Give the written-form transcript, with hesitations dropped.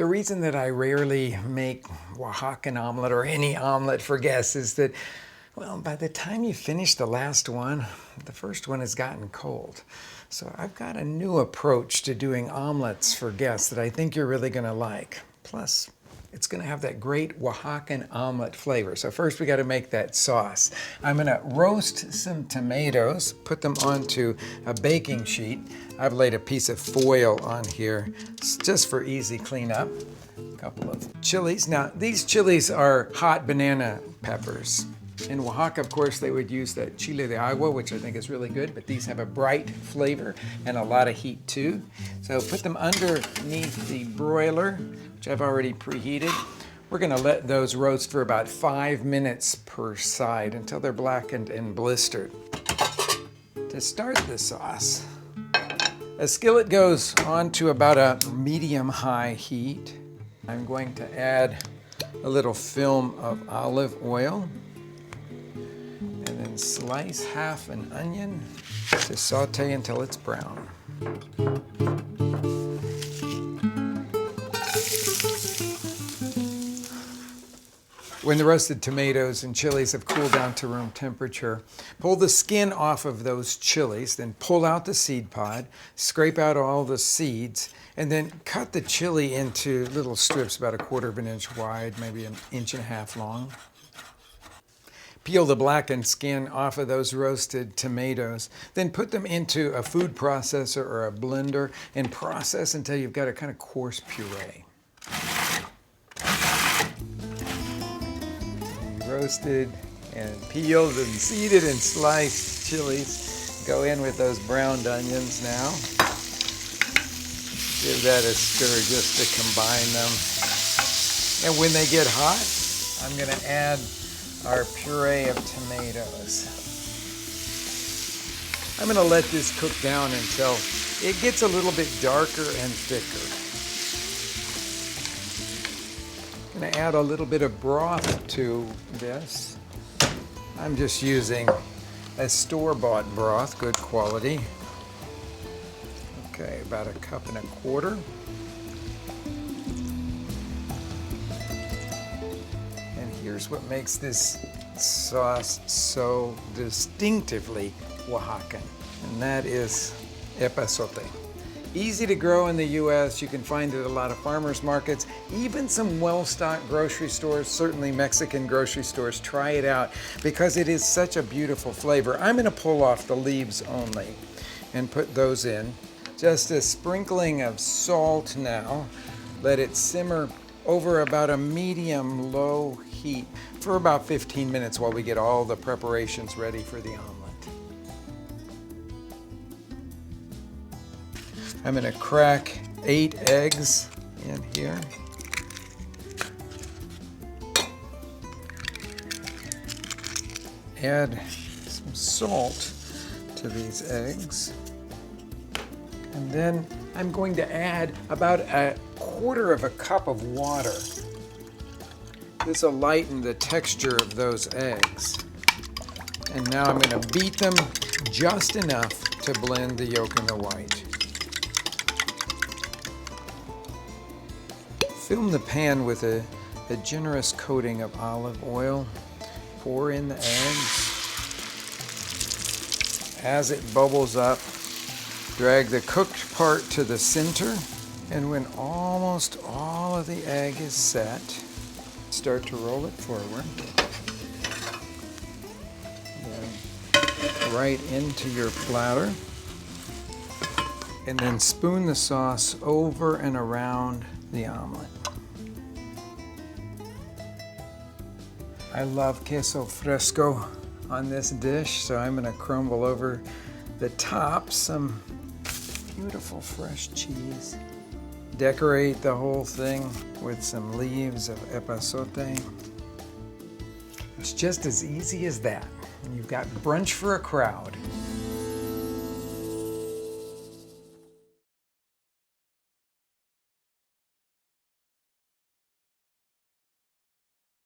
The reason that I rarely make Oaxacan omelet or any omelet for guests is that, well, by the time you finish the last one, the first one has gotten cold. So I've got a new approach to doing omelets for guests that I think you're really going to like. Plus, it's going to have that great Oaxacan omelet flavor. So first we got to make that sauce. I'm going to roast some tomatoes, put them onto a baking sheet. I've laid a piece of foil on here just for easy cleanup. A couple of chilies. Now these chilies are hot banana peppers. In Oaxaca, of course, they would use that chile de agua, which I think is really good, but these have a bright flavor and a lot of heat too. So put them underneath the broiler, which I've already preheated. We're going to let those roast for about 5 minutes per side until they're blackened and blistered. To start the sauce, a skillet goes on to about a medium-high heat. I'm going to add a little film of olive oil. And then slice half an onion to saute until it's brown. When the roasted tomatoes and chilies have cooled down to room temperature, pull the skin off of those chilies, then pull out the seed pod, scrape out all the seeds, and then cut the chili into little strips about 1/4 of an inch wide, maybe 1.5 inches long. Peel the blackened skin off of those roasted tomatoes, then put them into a food processor or a blender and process until you've got a kind of coarse puree. Roasted and peeled and seeded and sliced chilies go in with those browned onions now. Give that a stir just to combine them. And when they get hot, I'm going to add our puree of tomatoes. I'm going to let this cook down until it gets a little bit darker and thicker. I'm going to add a little bit of broth to this. I'm just using a store-bought broth, good quality. Okay, about 1.25 cups. Here's what makes this sauce so distinctively Oaxacan, and that is epazote. Easy to grow in the U.S. You can find it at a lot of farmers markets, even some well-stocked grocery stores, certainly Mexican grocery stores. Try it out because it is such a beautiful flavor. I'm going to pull off the leaves only and put those in. Just a sprinkling of salt now. Let it simmer over about a medium-low heat for about 15 minutes while we get all the preparations ready for the omelet. I'm going to crack 8 eggs in here. Add some salt to these eggs. And then I'm going to add about 1/4 cup of water. This will lighten the texture of those eggs. And now I'm going to beat them just enough to blend the yolk and the white. Fill the pan with a generous coating of olive oil. Pour in the eggs. As it bubbles up, drag the cooked part to the center. And when almost all of the egg is set, start to roll it forward. Then right into your platter. And then spoon the sauce over and around the omelet. I love queso fresco on this dish, so I'm going to crumble over the top some beautiful fresh cheese. Decorate the whole thing with some leaves of epazote. It's just as easy as that. You've got brunch for a crowd.